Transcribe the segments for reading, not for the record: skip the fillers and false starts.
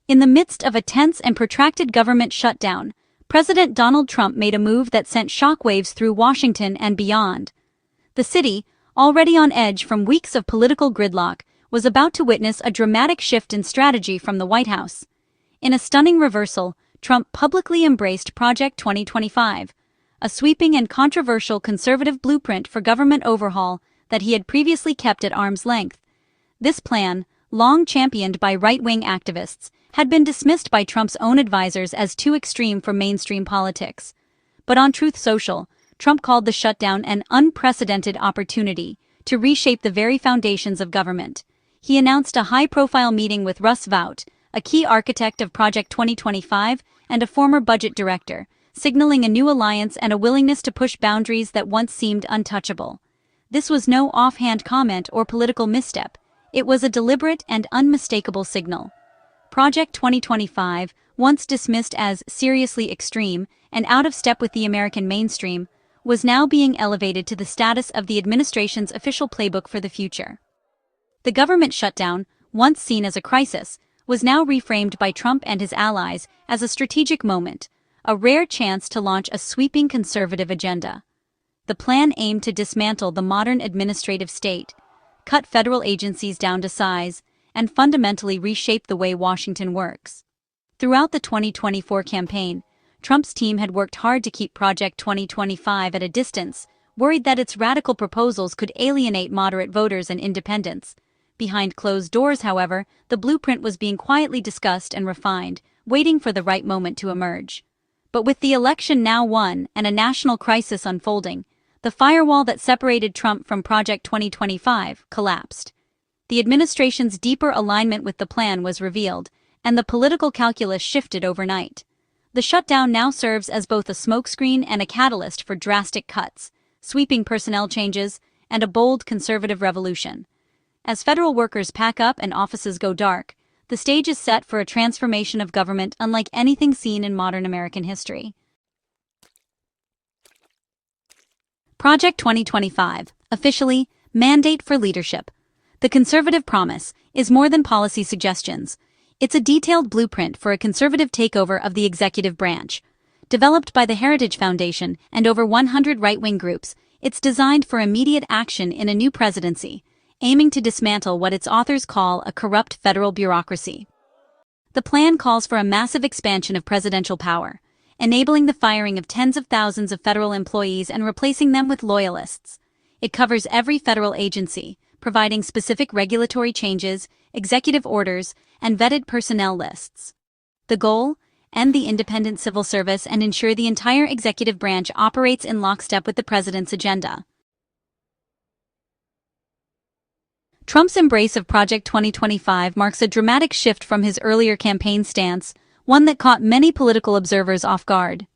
In the midst of a tense and protracted government shutdown, President Donald Trump made a move that sent shockwaves through Washington and beyond. The city, already on edge from weeks of political gridlock, was about to witness a dramatic shift in strategy from the White House. In a stunning reversal, Trump publicly embraced Project 2025, a sweeping and controversial conservative blueprint for government overhaul that he had previously kept at arm's length. This plan, long championed by right-wing activists, had been dismissed by Trump's own advisers as too extreme for mainstream politics. But on Truth Social, Trump called the shutdown an unprecedented opportunity to reshape the very foundations of government. He announced a high-profile meeting with Russ Vought, a key architect of Project 2025 and a former budget director, signaling a new alliance and a willingness to push boundaries that once seemed untouchable. This was no offhand comment or political misstep. It was a deliberate and unmistakable signal. Project 2025, once dismissed as seriously extreme and out of step with the American mainstream, was now being elevated to the status of the administration's official playbook for the future. The government shutdown, once seen as a crisis, was now reframed by Trump and his allies as a strategic moment, a rare chance to launch a sweeping conservative agenda. The plan aimed to dismantle the modern administrative state, cut federal agencies down to size, and fundamentally reshape the way Washington works. Throughout the 2024 campaign, Trump's team had worked hard to keep Project 2025 at a distance, worried that its radical proposals could alienate moderate voters and independents. Behind closed doors, however, the blueprint was being quietly discussed and refined, waiting for the right moment to emerge. But with the election now won and a national crisis unfolding, the firewall that separated Trump from Project 2025 collapsed. The administration's deeper alignment with the plan was revealed, and the political calculus shifted overnight. The shutdown now serves as both a smokescreen and a catalyst for drastic cuts, sweeping personnel changes, and a bold conservative revolution. As federal workers pack up and offices go dark, the stage is set for a transformation of government unlike anything seen in modern American history. Project 2025, officially, Mandate for Leadership. The conservative promise is more than policy suggestions. It's a detailed blueprint for a conservative takeover of the executive branch. Developed by the Heritage Foundation and over 100 right-wing groups, it's designed for immediate action in a new presidency, aiming to dismantle what its authors call a corrupt federal bureaucracy. The plan calls for a massive expansion of presidential power, enabling the firing of tens of thousands of federal employees and replacing them with loyalists. It covers every federal agency, providing specific regulatory changes, executive orders, and vetted personnel lists. The goal? End the independent civil service and ensure the entire executive branch operates in lockstep with the president's agenda. Trump's embrace of Project 2025 marks a dramatic shift from his earlier campaign stance, one that caught many political observers off guard.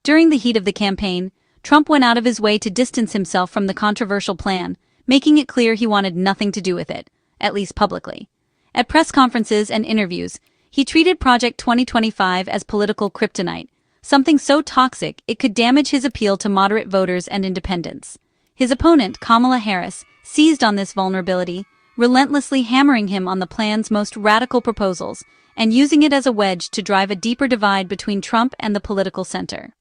During the heat of the campaign, Trump went out of his way to distance himself from the controversial plan, making it clear he wanted nothing to do with it, at least publicly. At press conferences and interviews, he treated Project 2025 as political kryptonite, something so toxic it could damage his appeal to moderate voters and independents. His opponent, Kamala Harris, seized on this vulnerability, relentlessly hammering him on the plan's most radical proposals and using it as a wedge to drive a deeper divide between Trump and the political center.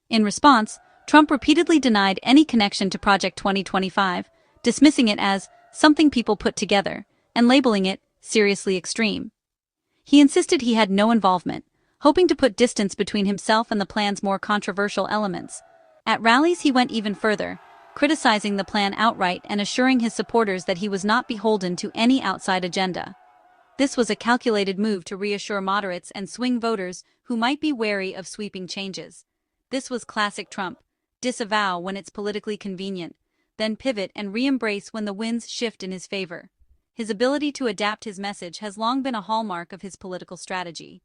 In response, Trump repeatedly denied any connection to Project 2025, dismissing it as something people put together and labeling it seriously extreme. He insisted he had no involvement, hoping to put distance between himself and the plan's more controversial elements. At rallies, he went even further, criticizing the plan outright and assuring his supporters that he was not beholden to any outside agenda. This was a calculated move to reassure moderates and swing voters who might be wary of sweeping changes. This was classic Trump: disavow when it's politically convenient, then pivot and re-embrace when the winds shift in his favor. His ability to adapt his message has long been a hallmark of his political strategy.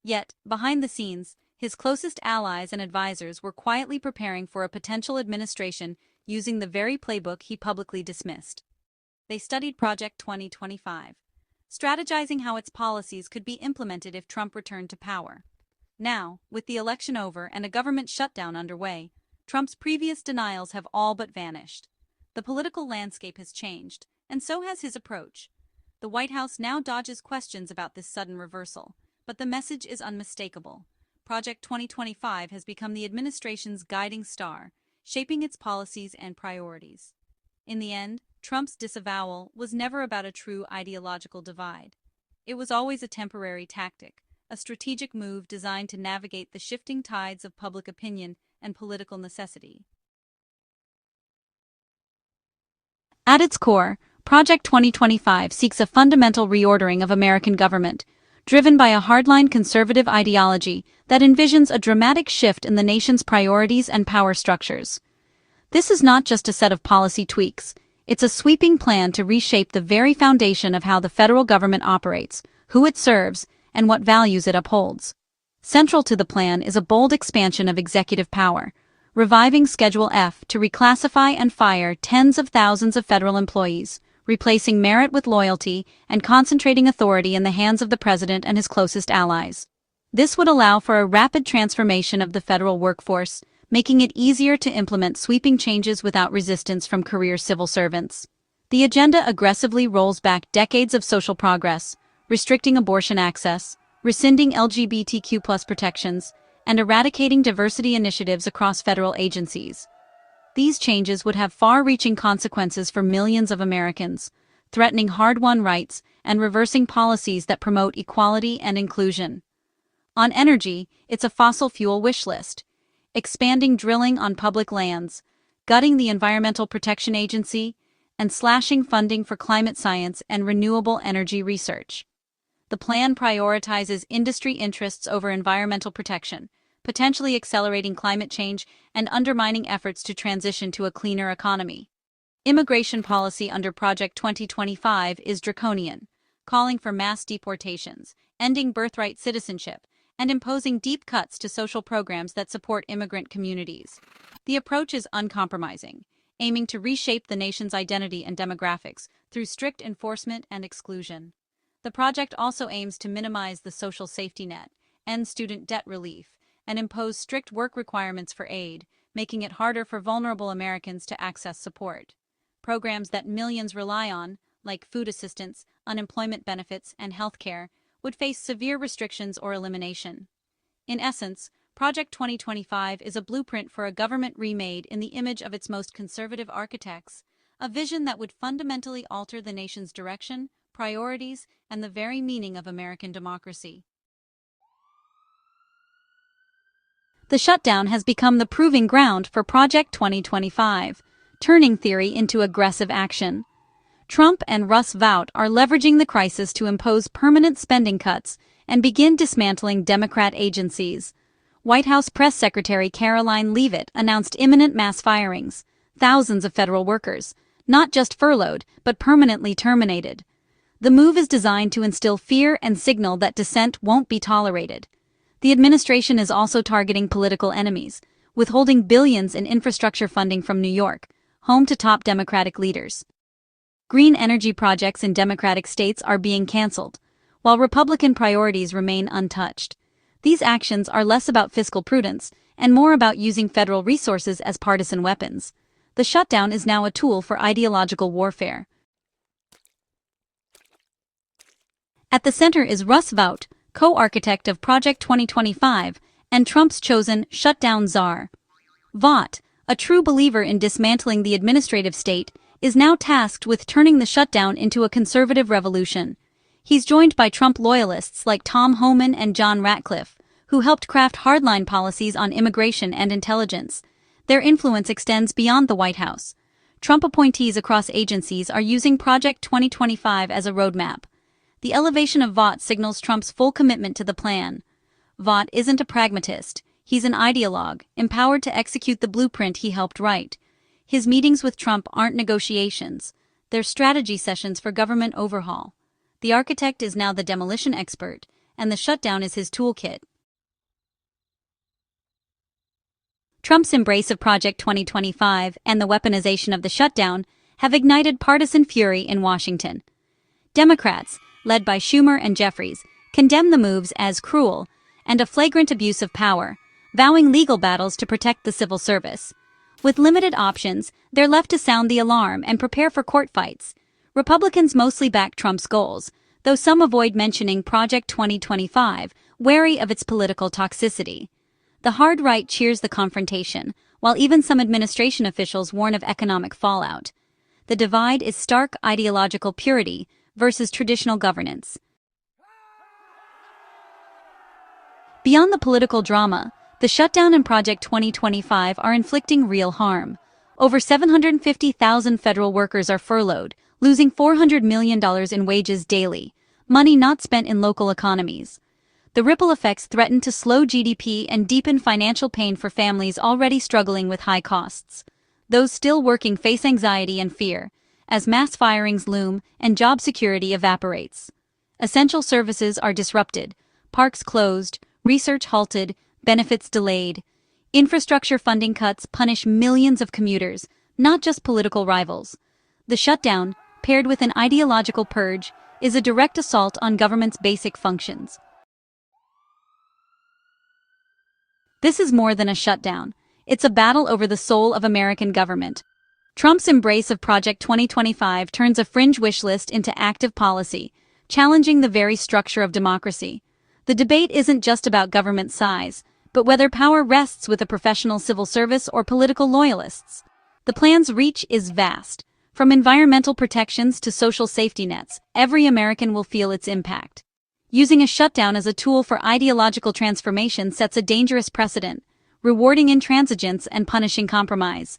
Yet, behind the scenes, his closest allies and advisors were quietly preparing for a potential administration using the very playbook he publicly dismissed. They studied Project 2025, strategizing how its policies could be implemented if Trump returned to power. Now, with the election over and a government shutdown underway, Trump's previous denials have all but vanished. The political landscape has changed, and so has his approach. The White House now dodges questions about this sudden reversal, But the message is unmistakable. Project 2025 has become the administration's guiding star, shaping its policies and priorities. In the end, Trump's disavowal was never about a true ideological divide. It was always a temporary tactic, a strategic move designed to navigate the shifting tides of public opinion and political necessity. At its core, Project 2025 seeks a fundamental reordering of American government, driven by a hardline conservative ideology that envisions a dramatic shift in the nation's priorities and power structures. This is not just a set of policy tweaks, it's a sweeping plan to reshape the very foundation of how the federal government operates, who it serves, and what values it upholds. Central to the plan is a bold expansion of executive power, reviving Schedule F to reclassify and fire tens of thousands of federal employees, replacing merit with loyalty and concentrating authority in the hands of the president and his closest allies. This would allow for a rapid transformation of the federal workforce, making it easier to implement sweeping changes without resistance from career civil servants. The agenda aggressively rolls back decades of social progress, restricting abortion access, rescinding LGBTQ+ protections, and eradicating diversity initiatives across federal agencies. These changes would have far-reaching consequences for millions of Americans, threatening hard-won rights and reversing policies that promote equality and inclusion. On energy, it's a fossil fuel wish list, expanding drilling on public lands, gutting the Environmental Protection Agency, and slashing funding for climate science and renewable energy research. The plan prioritizes industry interests over environmental protection, potentially accelerating climate change and undermining efforts to transition to a cleaner economy. Immigration policy under Project 2025 is draconian, calling for mass deportations, ending birthright citizenship, and imposing deep cuts to social programs that support immigrant communities. The approach is uncompromising, aiming to reshape the nation's identity and demographics through strict enforcement and exclusion. The project also aims to minimize the social safety net, end student debt relief, and impose strict work requirements for aid, making it harder for vulnerable Americans to access support. Programs that millions rely on, like food assistance, unemployment benefits, and health care, would face severe restrictions or elimination. In essence, Project 2025 is a blueprint for a government remade in the image of its most conservative architects, a vision that would fundamentally alter the nation's direction, priorities, and the very meaning of American democracy. The shutdown has become the proving ground for Project 2025, turning theory into aggressive action. Trump and Russ Vought are leveraging the crisis to impose permanent spending cuts and begin dismantling Democrat agencies. White House Press Secretary Caroline Leavitt announced imminent mass firings, thousands of federal workers, not just furloughed, but permanently terminated. The move is designed to instill fear and signal that dissent won't be tolerated. The administration is also targeting political enemies, withholding billions in infrastructure funding from New York, home to top Democratic leaders. Green energy projects in Democratic states are being canceled, while Republican priorities remain untouched. These actions are less about fiscal prudence and more about using federal resources as partisan weapons. The shutdown is now a tool for ideological warfare. At the center is Russ Vought, co-architect of Project 2025 and Trump's chosen shutdown czar. Vought, a true believer in dismantling the administrative state, is now tasked with turning the shutdown into a conservative revolution. He's joined by Trump loyalists like Tom Homan and John Ratcliffe, who helped craft hardline policies on immigration and intelligence. Their influence extends beyond the White House. Trump appointees across agencies are using Project 2025 as a roadmap. The elevation of Vought signals Trump's full commitment to the plan. Vought isn't a pragmatist, he's an ideologue, empowered to execute the blueprint he helped write. His meetings with Trump aren't negotiations, they're strategy sessions for government overhaul. The architect is now the demolition expert, and the shutdown is his toolkit. Trump's embrace of Project 2025 and the weaponization of the shutdown have ignited partisan fury in Washington. Democrats, led by Schumer and Jeffries, condemn the moves as cruel and a flagrant abuse of power, vowing legal battles to protect the civil service. With limited options, they're left to sound the alarm and prepare for court fights. Republicans mostly back Trump's goals, though though some avoid mentioning Project 2025, wary of its political toxicity. The hard right cheers the confrontation, while even some administration officials warn of economic fallout. The divide is stark ideological purity versus traditional governance. Beyond the political drama, the shutdown and Project 2025 are inflicting real harm. Over 750,000 federal workers are furloughed, losing $400 million in wages daily, money not spent in local economies. The ripple effects threaten to slow GDP and deepen financial pain for families already struggling with high costs. Those still working face anxiety and fear, as mass firings loom and job security evaporates. Essential services are disrupted, parks closed, research halted, benefits delayed. Infrastructure funding cuts punish millions of commuters, not just political rivals. The shutdown, paired with an ideological purge, is a direct assault on government's basic functions. This is more than a shutdown. It's a battle over the soul of American government. Trump's embrace of Project 2025 turns a fringe wish list into active policy, challenging the very structure of democracy. The debate isn't just about government size, but whether power rests with a professional civil service or political loyalists. The plan's reach is vast. From environmental protections to social safety nets, every American will feel its impact. Using a shutdown as a tool for ideological transformation sets a dangerous precedent, rewarding intransigence and punishing compromise.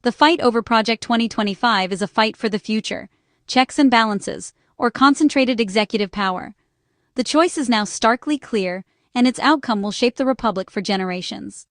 The fight over Project 2025 is a fight for the future, checks and balances, or concentrated executive power. The choice is now starkly clear, and its outcome will shape the republic for generations.